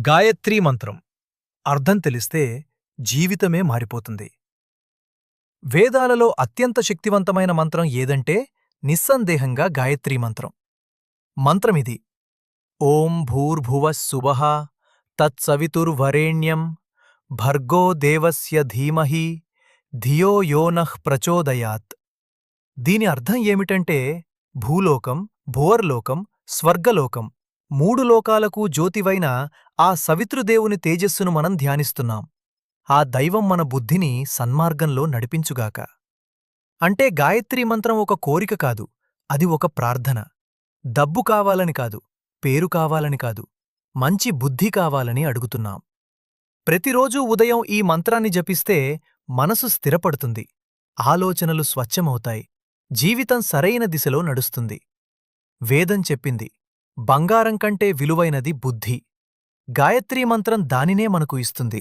గాయత్రీ మంత్రం అర్థం తెలిస్తే జీవితమే మారిపోతుంది. వేదాలలో అత్యంత శక్తివంతమైన మంత్రం ఏదంటే నిస్సందేహంగా గాయత్రీ మంత్రం. మంత్రమిది: ఓం భూర్భువః సువః తత్సవితుర్వరేణ్యం భర్గో దేవస్య ధీమహి ధియో యో నః ప్రచోదయాత్. దీని అర్థం ఏమిటంటే భూలోకం, భువర్లోకం, స్వర్గలోకం మూడు లోకాలకూ జ్యోతివైన ఆ సవితృదేవుని తేజస్సును మనం ధ్యానిస్తున్నాం. ఆ దైవం మన బుద్ధిని సన్మార్గంలో నడిపించుగాక. అంటే గాయత్రీ మంత్రం ఒక కోరిక కాదు, అది ఒక ప్రార్థన. డబ్బు కావాలని కాదు, పేరు కావాలని కాదు, మంచి బుద్ధి కావాలని అడుగుతున్నాం. ప్రతిరోజూ ఉదయం ఈ మంత్రాన్ని జపిస్తే మనసు స్థిరపడుతుంది, ఆలోచనలు స్వచ్ఛమవుతాయి, జీవితం సరైన దిశలో నడుస్తుంది. వేదం చెప్పింది, బంగారం కంటే విలువైనది బుద్ధి. గాయత్రీ మంత్రం దానినే మనకు ఇస్తుంది.